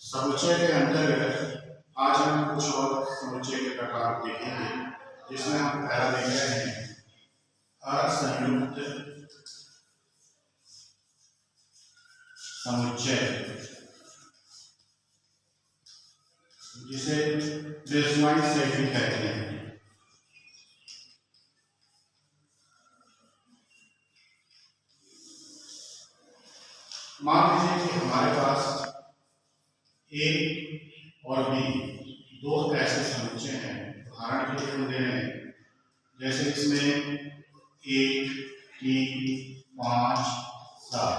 समुच्चय के अंतर्गत आज हम कुछ और समुच्चय के प्रकार देखेंगे, जिसमें हम पहला देख रहे हैं असंयुक्त समुच्चय, जिसे डिसजॉइंट सेट भी कहते हैं। मान लीजिए कि हमारे पास ए और बी दो ऐसे समुच्चय हैं। उदाहरण के लिए हम दे रहे हैं, जैसे इसमें 1, 3, 5, 7।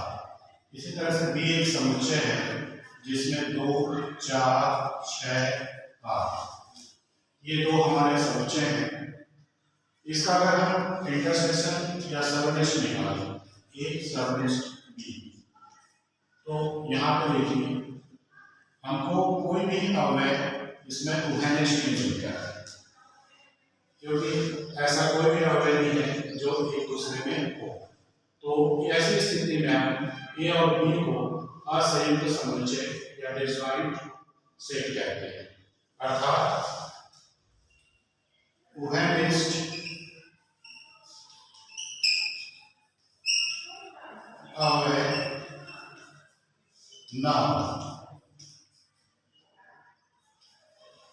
इसी तरह से बी एक समुच्चय है जिसमें 2, 4, 6, 8। ये दो हमारे समुच्चय हैं। इसका अगर हम इंटरसेक्शन या सबनेस्ट निकालें, ए सबनेस्ट बी, तो यहाँ पे देखिए हमको कोई भी अवयव इसमें उभयनिष्ठ नहीं मिलता है, क्योंकि ऐसा कोई भी अवयव नहीं है जो एक दूसरे में हो। तो ऐसी स्थिति में हम ए और बी को असंयुक्त समुच्चय या डिसजॉइंट सेट कहते हैं, अर्थात उभयनिष्ठ अवयव न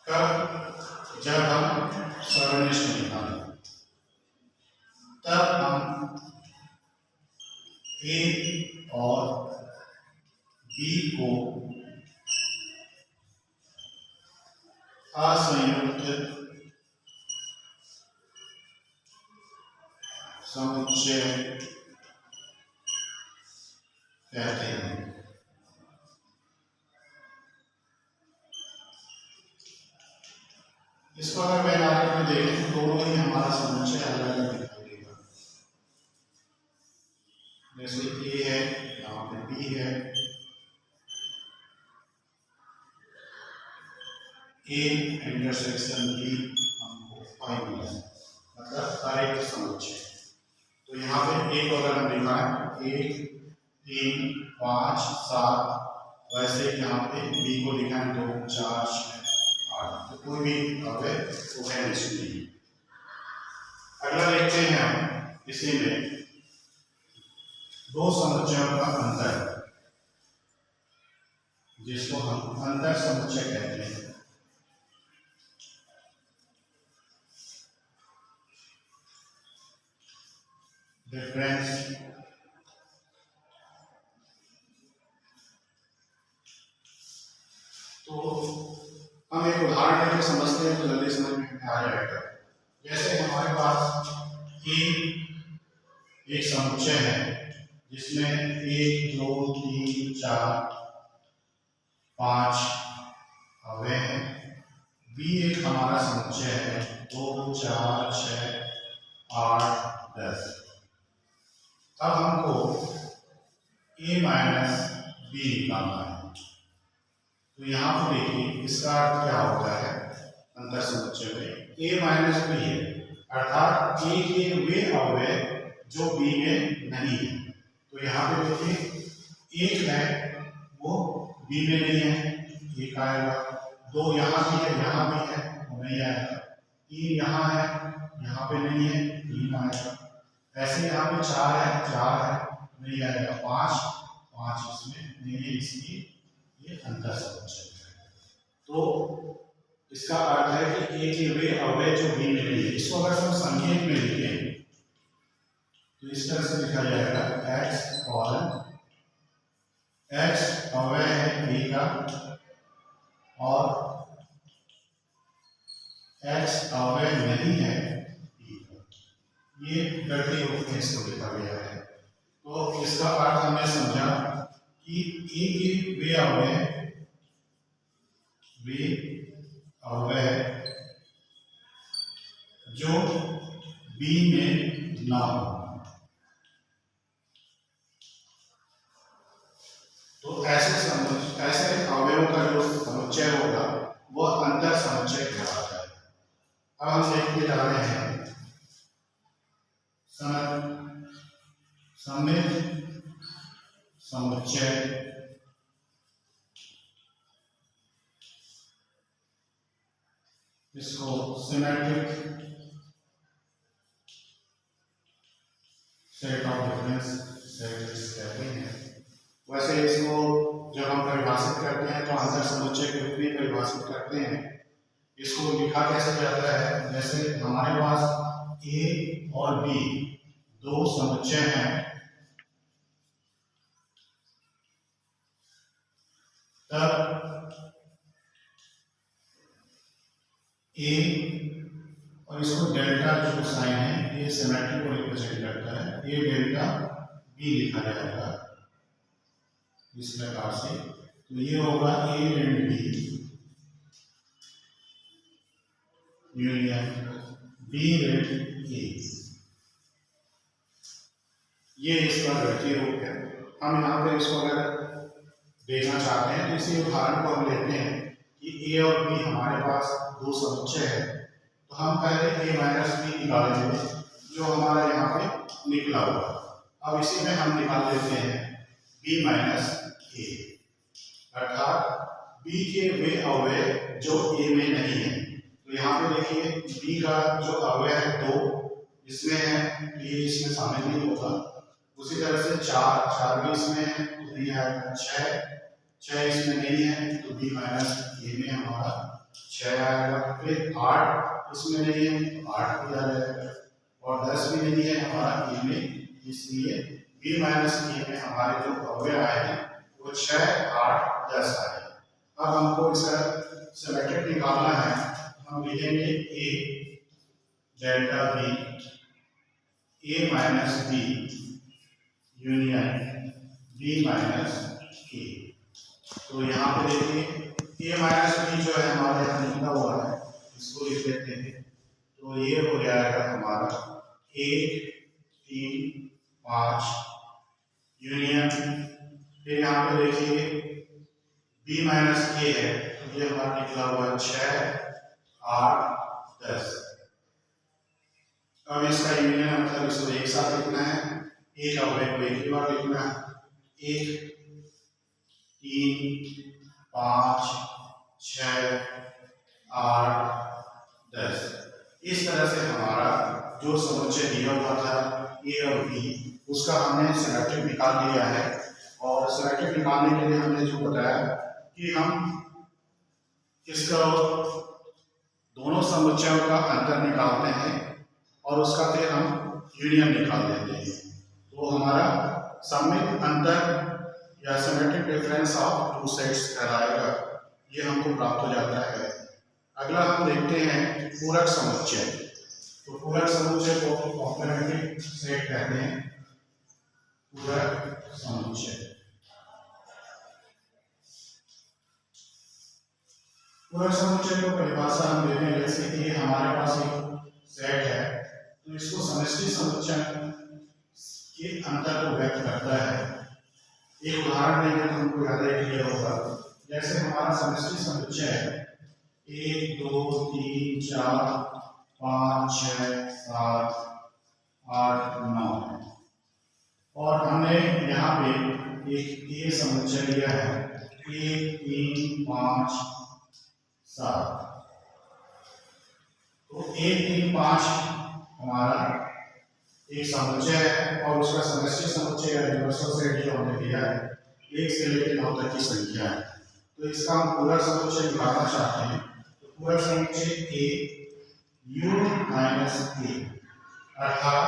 कब, जब हम सर्वनिष्ठ निकालें, तब हम ए और बी को असंयुक्त समुच्चय कहते हैं। इसको अगर मैं आगे में देखें तो दोनों ही हमारा समुच्चय अलग अलग दिखाई देगा। जैसे ए है, यहाँ पे बी है, ए इंटरसेक्शन बी हमको 5 मिला, मतलब करेक्ट समुच्चय। तो यहाँ पे एक अगर हम दिखाएं 1, 3, 5, 7, वैसे यहाँ पे बी को दिखाएं 2, 4, 6, 8, तो कोई भी अवयव उभयनिष्ठ नहीं। अगला देखते हैं हम इसी में दो समुच्चयों का अंतर, जिसको हम अंतर समुच्चय कहते हैं। डिफरेंस तो हम एक उदाहरण लेकर समझते हैं तो जल्दी समझ में आ जाएगा। जैसे हमारे पास एक समुच्चय है जिसमें 1, 2, 3, 4, 5 अवयव हैं। बी एक हमारा समुच्चय है 2, 4, 6, 8, 10। अब हमको ए माइनस बी निकालना है। तो यहाँ पर देखिए इसका अर्थ क्या होता है अंतर समुच्चय में, ए माइनस बी है, अर्थात ए के वे अवयव जो बी में नहीं है। तो यहाँ पे देखिए 1 है वो बी में नहीं है, 1 आएगा। 2 यहाँ भी है, यहाँ भी है, वो नहीं आएगा। 3 यहाँ है, यहाँ पे नहीं है, 3 आएगा। ऐसे यहाँ पे 4 है, 4 है, नहीं आएगा। 5 इसमें नहीं है, इसलिए ये अंतर समुच्चय है। तो इसका अर्थ है कि ए के वे अवयव जो बी में नहीं है। इसको अगर हम संकेत में लिखें तो इस तरह से लिखा जाएगा x कॉलन x अवयव है बी का और x अवयव नहीं है बी का। ये गलती होकर इसको लिखा गया है। तो इसका अर्थ हमने समझा कि ए के वे अवयव जो बी में ना हो। तो ऐसे अवयवों का जो समुच्चय होगा वह अंतर समुच्चय कहलाता है। अब हम देखने जा रहे हैं सममित समुच्चय इसको symmetric set of difference sets कहते हैं। वैसे इसको जब हम परिभाषित करते हैं तो अंतर समुच्चय के रूप में परिभाषित करते हैं। इसको लिखा कैसे जाता है, जैसे हमारे पास ए और बी दो समुच्चय हैं, तब ए और इसको डेल्टा जो साइन है ये सिमेट्री को रिप्रेजेंट करता है, ये डेल्टा बी लिखा जाएगा इस प्रकार से। तो ये होगा A and B union B and A, ये इसका गणितीय रूप है। हम यहाँ पे इसको अगर देखना चाहते हैं तो इसी उदाहरण को हम लेते हैं कि ए और बी हमारे पास दो समुच्चय है, तो हम पहले ए माइनस बी निकालेंगे जो हमारा यहाँ पे निकला हुआ। अब इसी में हम निकाल लेते हैं बी माइनस ए, अर्थात बी के वे अवयव जो ए में नहीं है। तो यहाँ पे देखिए बी का जो अवयव है दो इसमें है, ये इसमें शामिल नहीं होगा। उसी तरह से चार भी इसमें है तो ये आएगा छह इसमें नहीं है तो बी माइनस ए में हमारा 6 आएगा। फिर 8 इसमें नहीं है तो 8 भी आ जाएगा, और 10 भी नहीं है हमारा ए में, इसलिए बी माइनस ए में हमारे जो अवयव आए हैं वो 6, 8, 10 आए। अब हमको इसका सिमेट्रिक निकालना है, हम लिखेंगे A delta B A minus B union B minus A. तो यहाँ पे देखिए ए माइनस बी जो है हमारे यहाँ लिखा हुआ है, इसको लिख लेते हैं। तो ये हो जाएगा हमारा 1, 3, 5 यूनियन, फिर यहाँ पे देखिए बी माइनस ए है तो ये हमारा निकला हुआ है 6, 8, 10। अब इसका यूनियन मतलब इसको एक साथ लिखना है, एक अवयव को एक ही बार लिखना है। 1, 3, 5, 6, 8, 10। इस तरह से हमारा जो समुच्चय दिया हुआ था ए और बी उसका हमने सिमेट्रिक निकाल लिया है। और सिमेट्रिक निकालने के लिए हमने जो बताया कि हम इसका दोनों समुच्चयों का अंतर निकालते हैं और उसका फिर हम यूनियन निकाल देते हैं, तो हमारा सममित अंतर या symmetric difference of two sets कहलाएगा, ये हमको प्राप्त हो जाता है। अगला हम देखते हैं पूरक समुच्चय। तो पूरक समुच्चय को कॉम्प्लीमेंट्री सेट कहते हैं, पूरक समुच्चय। पूरक समुच्चय को परिभाषा हम देते हैं, जैसे कि हमारे पास एक सेट है तो इसको समष्टि समुच्चय के अंतर को व्यक्त करता है। एक उदाहरण देंगे तो हमको याद क्लियर होगा, जैसे हमारा समष्टि समुच्चय है 1, 2, 3, 4, 5, 6, 7, 8, 9 और हमने यहाँ पे एक ए समुच्चय लिया है 1, 3, 5, 7। तो 1, 3, 5 हमारा एक समुच्चय है और उसका समष्टि समुच्चय या यूनिवर्सल सेट जो हमने दिया है 1 से लेकर 9 तक की संख्या है। तो इसका हम पूरक समुच्चय निकालना चाहते हैं, तो पूरक समुच्चय ए यू माइनस ए, अर्थात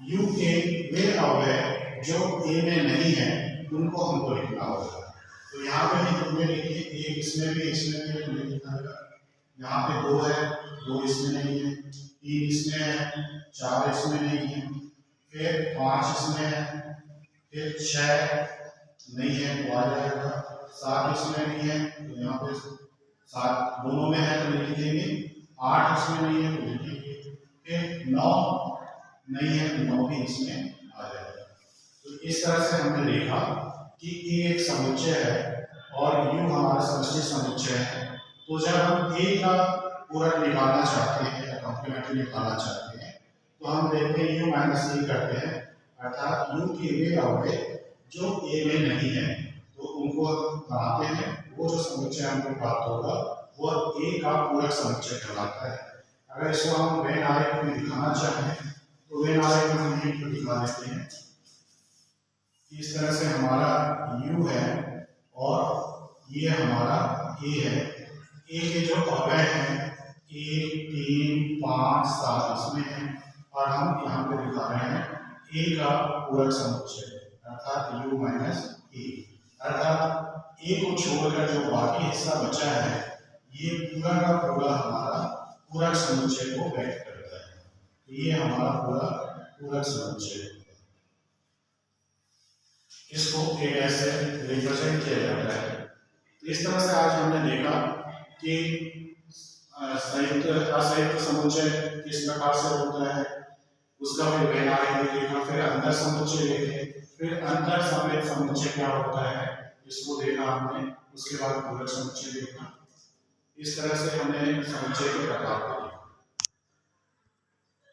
यू के वे अवयव जो ए में नहीं है उनको हमको लिखना होगा। तो यहाँ पे भी तुमने लिखिए, एक इसमें भी लिखना होगा। यहाँ पे 2 है, 2 इसमें नहीं है, 3 इसमें है, 4 इसमें नहीं है, फिर 5 इसमें है, फिर 6 नहीं है तो आ जाएगा, 7 इसमें नहीं है तो यहाँ पे 7 दोनों में है तो लिख देंगे, 8 इसमें नहीं है तो लिखेंगे, फिर 9 नहीं है तो 9 भी इसमें आ जाएगा। तो इस तरह से हमने देखा कि ए एक समुच्चय है और यू हमारा समष्टि समुच्चय है। तो जब हम ए का पूरक निकालना चाहते हैं या कॉम्प्लीमेंट्री निकालना चाहते हैं तो हम देखते हैं यू माइनस ए करते हैं, अर्थात यू के वे अवयव जो ए में नहीं है तो उनको बनाते हैं, वो जो समुच्चय हमको प्राप्त होगा वो ए का पूरक समुच्चय कहलाता है। अगर इसको हम वेन आरेख में दिखाना चाहें तो वेन आरेख में हम ये दिखा देते हैं। इस तरह से हमारा U है और ये हमारा A है। A के जो अवयव हैं 1, 3, 5, 7 इसमें है और हम यहाँ पे दिखा रहे हैं A का पूरक समुच्चय अर्थात U माइनस A। अर्थात A को छोड़कर जो बाकी हिस्सा बचा है ये पूरा का पूरा हमारा पूरक समुच्चय को व्यक्त करता है। तो ये हमारा पूरा पूरक समुच्चय, इसको A से रिप्रेजेंट किया जाता है। तो इस तरह से आज हमने देखा कि संयुक्त असंयुक्त समुच्चय किस प्रकार से होता है, उसका फिर वेन आरेख में देखा, फिर अंतर समुच्चय देखे, फिर अंतर समेत समुच्चय क्या होता है इसको देखा हमने, उसके बाद पूरक समुच्चय देखा। इस तरह से हमने समुच्चय के प्रकार को देखा।